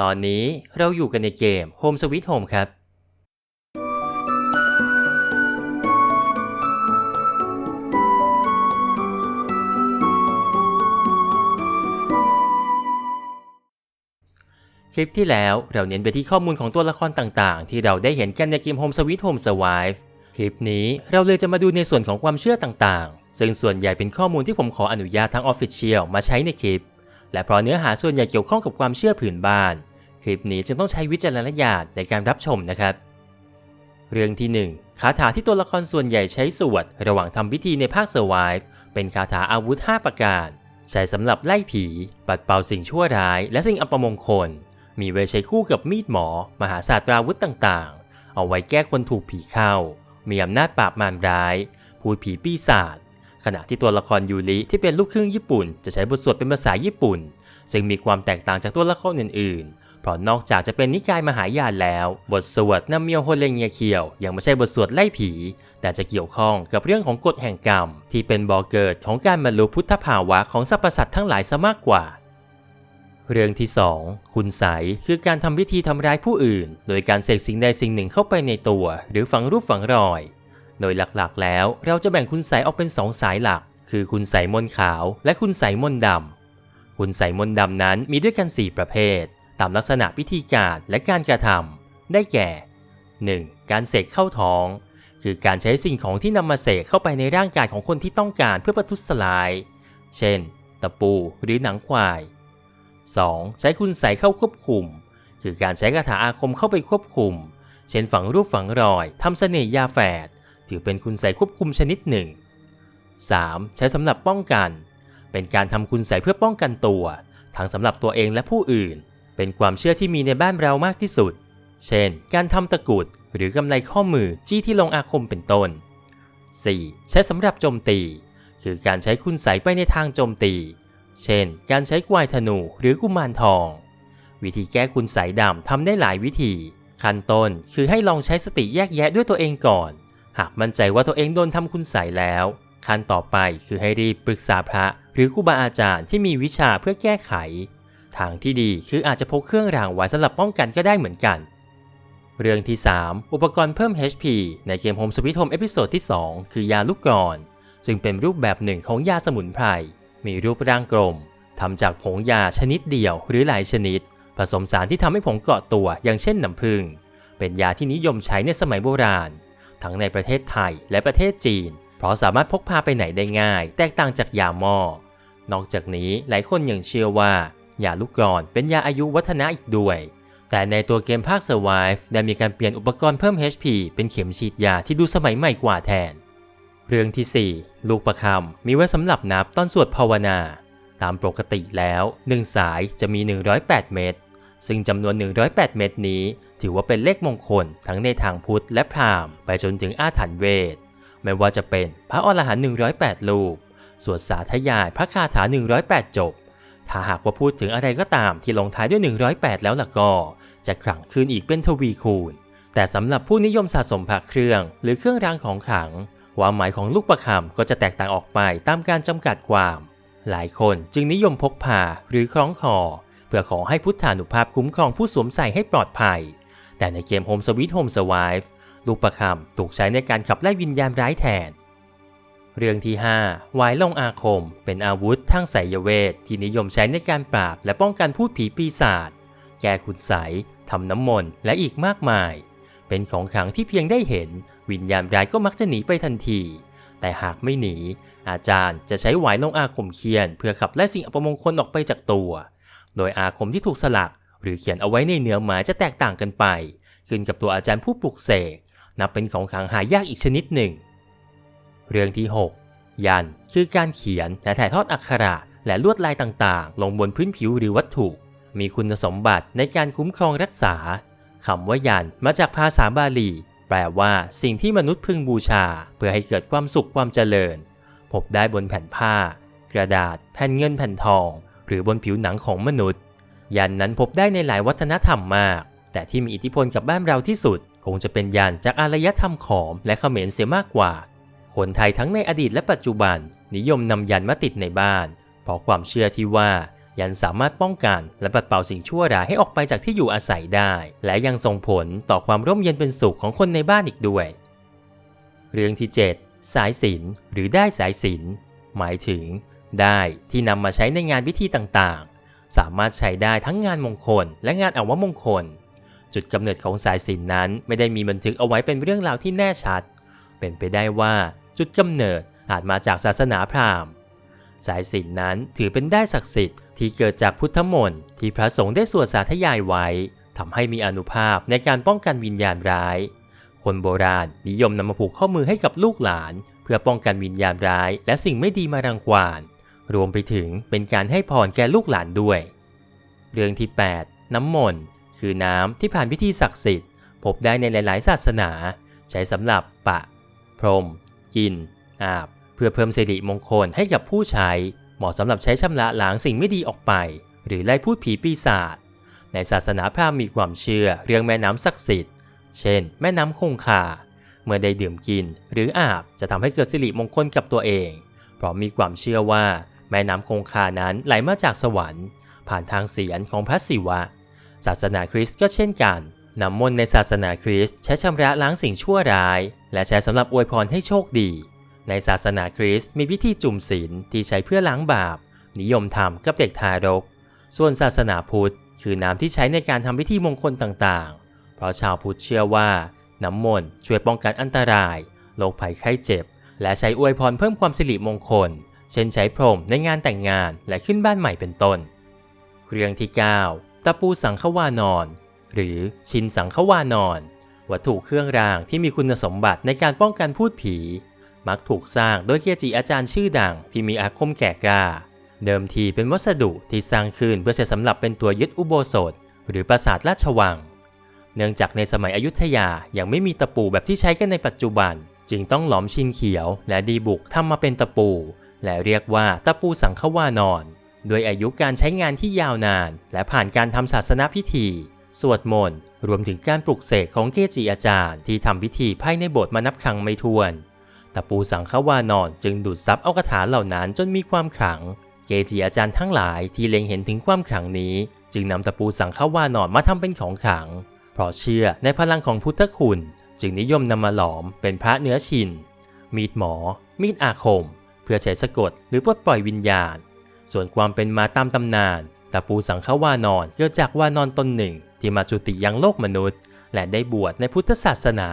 ตอนนี้เราอยู่กันในเกม Home Sweet Home ครับคลิปที่แล้วเราเน้นไปที่ข้อมูลของตัวละครต่างๆที่เราได้เห็นกันในเกม Home Sweet Home Survive คลิปนี้เราเลยจะมาดูในส่วนของความเชื่อต่างๆซึ่งส่วนใหญ่เป็นข้อมูลที่ผมขออนุญาตทาง Official มาใช้ในคลิปและเพราะเนื้อหาส่วนใหญ่เกี่ยวข้องกับความเชื่อพื้นบ้านคลิปนี้จึงต้องใช้วิจารณญาณในการรับชมนะครับเรื่องที่1คาถาที่ตัวละครส่วนใหญ่ใช้สวดระหว่างทำพิธีในภาค Survive เป็นคาถาอาวุธ5ประการใช้สำหรับไล่ผีปัดเป่าสิ่งชั่วร้ายและสิ่งอัปมงคลมีไว้ใช้คู่กับมีดหมอมหาศาสตราวุธต่างๆเอาไว้แก้คนถูกผีเข้ามีอำนาจปราบมารร้ายพูดผีปีศาจขณะที่ตัวละครยูริที่เป็นลูกครึ่งญี่ปุ่นจะใช้บทสวดเป็นภาษาญี่ปุ่นซึ่งมีความแตกต่างจากตัวละครอื่นๆเพราะนอกจากจะเป็นนิกายมหายานแล้วบทสวดนาเมียวโฮเลงเงียเคียวยังไม่ใช่บทสวดไล่ผีแต่จะเกี่ยวข้องกับเรื่องของกฎแห่งกรรมที่เป็นบ่อเกิดของการบรรลุพุทธภาวะของสรรพสัตว์ทั้งหลายซะมากกว่าเรื่องที่2คุณไสยคือการทำพิธีทำร้ายผู้อื่นโดยการเสกสิ่งใดสิ่งหนึ่งเข้าไปในตัวหรือฝังรูปฝังรอยโดยหลักๆแล้วเราจะแบ่งคุณไสยออกเป็น2สายหลักคือคุณไสยมนต์ขาวและคุณไสยมนต์ดำคุณไสยมนต์ดำนั้นมีด้วยกัน4ประเภทตามลักษณะพิธีการและการกระทำได้แก่ 1. การเสกเข้าท้องคือการใช้สิ่งของที่นำมาเสกเข้าไปในร่างกายของคนที่ต้องการเพื่อประทุษร้ายเช่นตะปูหรือหนังควาย 2. ใช้คุณไสยเข้าควบคุมคือการใช้คาถาอาคมเข้าไปควบคุมเช่นฝังรูปฝังรอยทำเสน่ห์ยาแฝดถือเป็นคุณไสยควบคุมชนิดหนึ่ง 3. ใช้สำหรับป้องกันเป็นการทำคุณไสยเพื่อป้องกันตัวทั้งสำหรับตัวเองและผู้อื่นเป็นความเชื่อที่มีในบ้านเรามากที่สุดเช่นการทำตะกรุดหรือกำไลข้อมือจี้ที่ลงอาคมเป็นต้น 4. ใช้สำหรับโจมตีคือการใช้คุณไสยไปในทางโจมตีเช่นการใช้ควายธนูหรือกุมารทองวิธีแก้คุณไสยดำทำได้หลายวิธีขั้นต้นคือให้ลองใช้สติแยกแยะด้วยตัวเองก่อนหากมั่นใจว่าตัวเองโดนทำคุณไสยแล้วขั้นต่อไปคือให้รีบปรึกษาพระหรือครูบาอาจารย์ที่มีวิชาเพื่อแก้ไขทางที่ดีคืออาจจะพกเครื่องรางไว้สำหรับป้องกันก็ได้เหมือนกันเรื่องที่3อุปกรณ์เพิ่ม HP ในเกม Home Sweet Home เอพิโซดที่2คือยาลูกกรอนจึงเป็นรูปแบบหนึ่งของยาสมุนไพรมีรูปร่างกลมทำจากผงยาชนิดเดียวหรือหลายชนิดผสมสารที่ทำให้ผงเกาะตัวอย่างเช่นน้ำผึ้งเป็นยาที่นิยมใช้ในสมัยโบราณทั้งในประเทศไทยและประเทศจีนเพราะสามารถพกพาไปไหนได้ง่ายแตกต่างจากยาหม้อนอกจากนี้หลายคนยังเชื่อว่ายาลูกกรอนเป็นยาอายุวัฒนะอีกด้วยแต่ในตัวเกมภาค Survive ได้มีการเปลี่ยนอุปกรณ์เพิ่ม HP เป็นเข็มฉีดยาที่ดูสมัยใหม่กว่าแทนเรื่องที่4ลูกประคำมีไว้สำหรับนับตอนสวดภาวนาตามปกติแล้ว1สายจะมี108เม็ดซึ่งจำนวน108เม็ดนี้ถือว่าเป็นเลขมงคลทั้งในทางพุทธและพราหมณ์ไปจนถึงอาถรรพ์เวทไม่ว่าจะเป็นพระอรหันต์108รูปสวดสาธยายพระคาถา108จบถ้าหากว่าพูดถึงอะไรก็ตามที่ลงท้ายด้วย108แล้วล่ะก็จะขลังขึ้นอีกเป็นทวีคูณแต่สำหรับผู้นิยมสะสมพระเครื่องหรือเครื่องรางของขลังความหมายของลูกประคำก็จะแตกต่างออกไปตามการจำกัดความหลายคนจึงนิยมพกพาหรือคล้องคอเพื่อขอให้พุทธานุภาพคุ้มครองผู้สวมใส่ให้ปลอดภัยแต่ในเกม Home Sweet Home Survive ลูกประคำถูกใช้ในการขับไล่วิญญาณร้ายแทนเรื่องที่5หวายลงอาคมเป็นอาวุธทางไสยเวทที่นิยมใช้ในการปราบและป้องกันพูดผีปีศาจแก้คุณไสยทำน้ำมนต์และอีกมากมายเป็นของขลังที่เพียงได้เห็นวิญญาณร้ายก็มักจะหนีไปทันทีแต่หากไม่หนีอาจารย์จะใช้หวายลงอาคมเคียนเพื่อขับไล่สิ่งอัปมงคลออกไปจากตัวโดยอาคมที่ถูกสลักหรือเขียนเอาไว้ในเนื้อไม้จะแตกต่างกันไปขึ้นกับตัวอาจารย์ผู้ปลุกเสกนับเป็นของขลังหายากอีกชนิดหนึ่งเรื่องที่6ยันต์คือการเขียนและถ่ายทอดอักขระและลวดลายต่างๆลงบนพื้นผิวหรือวัตถุมีคุณสมบัติในการคุ้มครองรักษาคำว่ายันต์มาจากภาษาบาลีแปลว่าสิ่งที่มนุษย์พึงบูชาเพื่อให้เกิดความสุขความเจริญพบได้บนแผ่นผ้ากระดาษแผ่นเงินแผ่นทองหรือบนผิวหนังของมนุษย์ยันต์นั้นพบได้ในหลายวัฒนธรรมมากแต่ที่มีอิทธิพลกับบ้านเราที่สุดคงจะเป็นยันต์จากอารยธรรมขอมและเขมรเสียมากกว่าคนไทยทั้งในอดีตและปัจจุบันนิยมนำยันต์มาติดในบ้านเพราะความเชื่อที่ว่า ยันสามารถป้องกันและปัดเป่าสิ่งชั่วร้ายให้ออกไปจากที่อยู่อาศัยได้และยังส่งผลต่อความร่มเย็นเป็นสุขของคนในบ้านอีกด้วยเรื่องที่ 7 สายสิญจน์หรือด้ายสายสิญจน์หมายถึงด้ายที่นำมาใช้ในงานพิธีต่างๆสามารถใช้ได้ทั้งงานมงคลและงานอัปมงคลจุดกำเนิดของสายสิญจน์นั้นไม่ได้มีบันทึกเอาไว้เป็นเรื่องราวที่แน่ชัดเป็นไปได้ว่าจุดกำเนิดอาจมาจากศาสนาพราหมณ์สายสิญจน์นั้นถือเป็นด้ายศักดิ์สิทธิ์ที่เกิดจากพุทธมนต์ที่พระสงฆ์ได้สวดสาธยายไว้ทำให้มีอานุภาพในการป้องกันวิญญาณร้ายคนโบราณนิยมนำมาผูกข้อมือให้กับลูกหลานเพื่อป้องกันวิญญาณร้ายและสิ่งไม่ดีมารังควานรวมไปถึงเป็นการให้พรแก่ลูกหลานด้วยเรื่องที่ 8 น้ำมนต์คือน้ำที่ผ่านพิธีศักดิ์สิทธิ์พบได้ในหลายๆศาสนาใช้สำหรับปะพรมกินอาบเพื่อเพิ่มสิริมงคลให้กับผู้ใช้เหมาะสำหรับใช้ชำระล้างสิ่งไม่ดีออกไปหรือไล่พูดผีปีศาจในศาสนาพราหมณ์มีความเชื่อเรื่องแม่น้ำศักดิ์สิทธิ์เช่นแม่น้ำคงคาเมื่อได้ดื่มกินหรืออาบจะทำให้เกิดสิริมงคลกับตัวเองเพราะมีความเชื่อว่าแม่น้ำคงคานั้นไหลมาจากสวรรค์ผ่านทางเสียรของพระศิวะศาสนาคริสต์ก็เช่นกันน้ำมนต์ในศาสนาคริสต์ใช้ชำระล้างสิ่งชั่วร้ายและใช้สำหรับอวยพรให้โชคดีในศาสนาคริสต์มีพิธีจุ่มศีลที่ใช้เพื่อล้างบาปนิยมทำกับเด็กทารกส่วนศาสนาพุทธคือน้ำที่ใช้ในการทำพิธีมงคลต่างๆเพราะชาวพุทธเชื่อว่าน้ำมนต์ช่วยป้องกันอันตรายโรคภัยไข้เจ็บและใช้อวยพรเพิ่มความสิริมงคลเช่นใช้พรมในงานแต่งงานและขึ้นบ้านใหม่เป็นต้นเรื่องที่ 9 ตะปูสังฆวานอนหรือชินสังฆวานอนวัตถุเครื่องรางที่มีคุณสมบัติในการป้องกันพูดผีมักถูกสร้างโดยเกจิอาจารย์ชื่อดังที่มีอาคมแก่กล้าเดิมทีเป็นวัสดุที่สร้างขึ้นเพื่อใช้สำหรับเป็นตัวยึดอุโบสถหรือปราสาทราชวังเนื่องจากในสมัยอยุธยายังไม่มีตะปูแบบที่ใช้กันในปัจจุบันจึงต้องหลอมชินเขียวและดีบุกทำมาเป็นตะปูและเรียกว่าตะปูสังฆวานอนโดยอายุการใช้งานที่ยาวนานและผ่านการทำศาสนพิธีสวดมนต์รวมถึงการปลุกเสกของเกจิอาจารย์ที่ทำพิธีภายในโบสถ์มานับครั้งไม่ถ้วนตะปูสังฆวานอนจึงดูดซับเอาคาถาเหล่านั้นจนมีความขลังเกจิอาจารย์ทั้งหลายที่เล็งเห็นถึงความขลังนี้จึงนำตะปูสังฆวานอนมาทำเป็นของขลังเพราะเชื่อในพลังของพุทธคุณจึงนิยมนำมาหลอมเป็นพระเนื้อชินมีดหมอมีดอาคมเพื่อใช้สะกดหรือปลดปล่อยวิญญาณส่วนความเป็นมาตามตำนานตะปูสังฆวานอนเกิดจากวานอนตนหนึ่งที่มาจุติยังโลกมนุษย์และได้บวชในพุทธศาสนา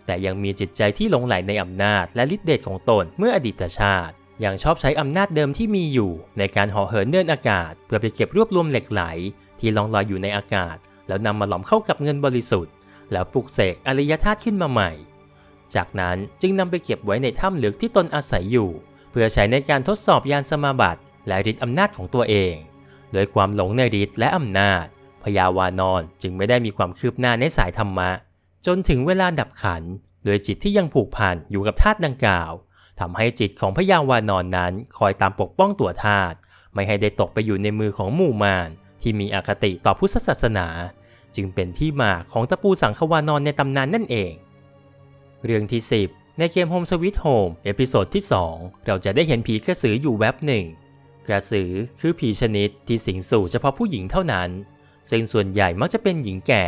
แต่ยังมีจิตใจที่หลงใหลในอำนาจและฤทธิ์เดชของตนเมื่ออดีตชาติยังชอบใช้อำนาจเดิมที่มีอยู่ในการห่อเหินเดินอากาศเพื่อไปเก็บรวบรวมเหล็กไหลที่ล่องลอยอยู่ในอากาศแล้วนำมาหลอมเข้ากับเงินบริสุทธิ์แล้วปลุกเสกอารยธาตุขึ้นมาใหม่จากนั้นจึงนำไปเก็บไว้ในถ้ำลึกที่ตนอาศัยอยู่เพื่อใช้ในการทดสอบยานสมาบัติและฤทธิ์อำนาจของตัวเองโดยความหลงในฤทธิ์และอำนาจพญาวานอนจึงไม่ได้มีความคืบหน้าในสายธรรมะจนถึงเวลาดับขันโดยจิตที่ยังผูกพันอยู่กับธาตุดังกล่าวทำให้จิตของพญาวานอนนั้นคอยตามปกป้องตัวธาตุไม่ให้ได้ตกไปอยู่ในมือของหมู่มารที่มีอคติต่อพุทธศาสนาจึงเป็นที่มาของตะปูสังฆวานอนในตำนานนั่นเองเรื่องที่ 10ในเกม Home Sweet Home เอพิโซดที่ 2เราจะได้เห็นผีกระสืออยู่แวบหนึ่งกระสือคือผีชนิดที่สิงสู่เฉพาะผู้หญิงเท่านั้นซึ่งส่วนใหญ่มักจะเป็นหญิงแก่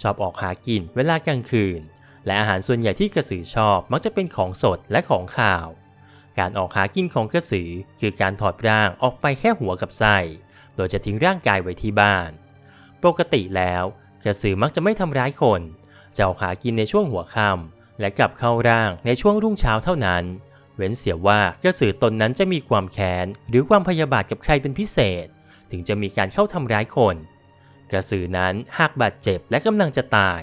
ชอบออกหากินเวลากลางคืนและอาหารส่วนใหญ่ที่กระสือชอบมักจะเป็นของสดและของคาวการออกหากินของกระสือคือการถอดร่างออกไปแค่หัวกับไส้โดยจะทิ้งร่างกายไว้ที่บ้านปกติแล้วกระสือมักจะไม่ทำร้ายคนจะออกหากินในช่วงหัวค่ำและกลับเข้าร่างในช่วงรุ่งเช้าเท่านั้นเว้นเสียว่ากระสือตนนั้นจะมีความแค้นหรือความพยาบาทกับใครเป็นพิเศษถึงจะมีการเข้าทำร้ายคนกระสือนั้นหากบาดเจ็บและกำลังจะตาย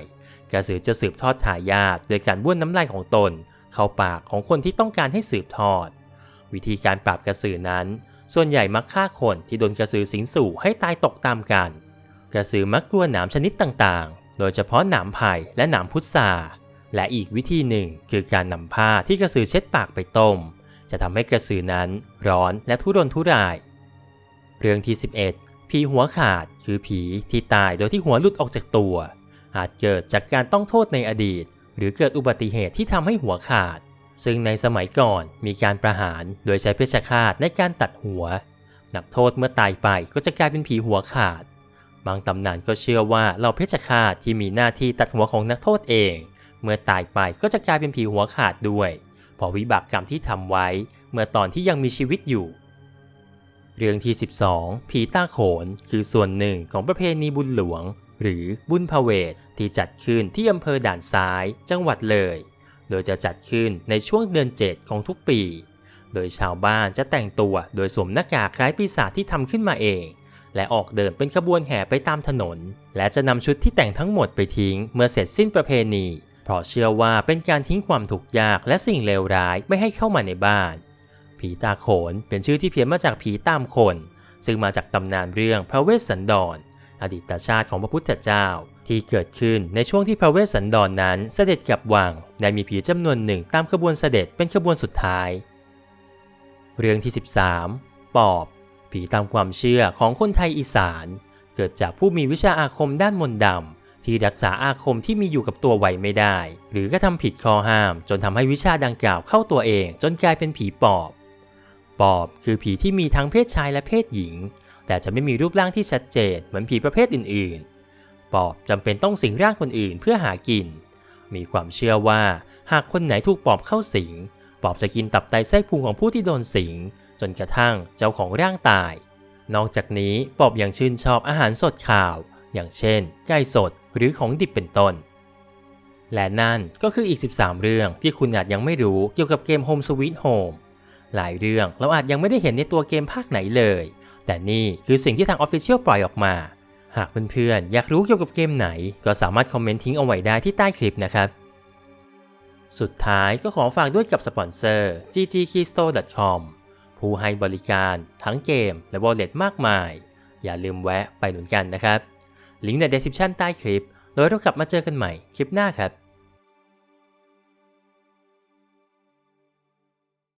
กระสือจะสืบทอดทายาทโดยการบ้วนน้ำลายของตนเข้าปากของคนที่ต้องการให้สืบทอดวิธีการปราบกระสือนั้นส่วนใหญ่มักฆ่าคนที่โดนกระสือสิงสู่ให้ตายตกตามกันกระสือมักกลัวหนามชนิดต่างๆโดยเฉพาะหนามไผ่และหนามพุทราและอีกวิธีหนึ่งคือการนำผ้าที่กระสือเช็ดปากไปต้มจะทำให้กระสือนั้นร้อนและทุรนทุรายเรื่องที่ 11ผีหัวขาดคือผีที่ตายโดยที่หัวหลุดออกจากตัวอาจเกิดจากการต้องโทษในอดีตหรือเกิดอุบัติเหตุที่ทำให้หัวขาดซึ่งในสมัยก่อนมีการประหารโดยใช้เพชฌฆาตในการตัดหัว นักโทษเมื่อตายไปก็จะกลายเป็นผีหัวขาดบางตำนานก็เชื่อว่าเหล่าเพชฌฆาตที่มีหน้าที่ตัดหัวของนักโทษเองเมื่อตายไปก็จะกลายเป็นผีหัวขาดด้วยเพราะวิบากกรรมที่ทำไว้เมื่อตอนที่ยังมีชีวิตอยู่เรื่องที่12ผีตาโขนคือส่วนหนึ่งของประเพณีบุญหลวงหรือบุญพเวทที่จัดขึ้นที่อำเภอด่านซ้ายจังหวัดเลยโดยจะจัดขึ้นในช่วงเดือน7ของทุกปีโดยชาวบ้านจะแต่งตัวโดยสวมหน้ากากคล้ายปีศาจที่ทำขึ้นมาเองและออกเดินเป็นขบวนแห่ไปตามถนนและจะนำชุดที่แต่งทั้งหมดไปทิ้งเมื่อเสร็จสิ้นประเพณีเพราะเชื่อว่าเป็นการทิ้งความทุกข์ยากและสิ่งเลวร้ายไม่ให้เข้ามาในบ้านผีตาโขนเป็นชื่อที่เพี้ยนมาจากผีตามคนซึ่งมาจากตำนานเรื่องพระเวสสันดรอดีตชาติของพระพุทธเจ้าที่เกิดขึ้นในช่วงที่พระเวสสันดรนั้นเสด็จกลับวังได้มีผีจำนวนหนึ่งตามขบวนเสด็จเป็นขบวนสุดท้ายเรื่องที่13ปอบผีตามความเชื่อของคนไทยอีสานเกิดจากผู้มีวิชาอาคมด้านมนต์ดำที่รักษาอาคมที่มีอยู่กับตัวไว้ไม่ได้หรือกระทำผิดข้อห้ามจนทำให้วิชาดังกล่าวเข้าตัวเองจนกลายเป็นผีปอบปอบคือผีที่มีทั้งเพศชายและเพศหญิงแต่จะไม่มีรูปร่างที่ชัดเจนเหมือนผีประเภทอื่นๆปอบจำเป็นต้องสิงร่างคนอื่นเพื่อหากินมีความเชื่อว่าหากคนไหนถูกปอบเข้าสิงปอบจะกินตับไตไส้พุงของผู้ที่โดนสิงจนกระทั่งเจ้าของร่างตายนอกจากนี้ปอบยังชื่นชอบอาหารสดข่าวอย่างเช่นไก่สดหรือของดิบเป็นต้นและนั่นก็คืออีก13เรื่องที่คุณอาจยังไม่รู้เกี่ยวกับเกม Home Sweet Home หลายเรื่องเราอาจยังไม่ได้เห็นในตัวเกมภาคไหนเลยแต่นี่คือสิ่งที่ทาง Official ปล่อยออกมาหากเพื่อนๆอยากรู้เกี่ยวกับเกมไหนก็สามารถคอมเมนต์ทิ้งเอาไว้ได้ที่ใต้คลิปนะครับสุดท้ายก็ขอฝากด้วยกับสปอนเซอร์ ggkeystore.com ผู้ให้บริการทั้งเกมและ Wallet มากมายอย่าลืมแวะไปหนุนกันนะครับลิงก์ใน description ใต้คลิปโดยเรากลับมาเจอกันใหม่คลิปหน้าครับ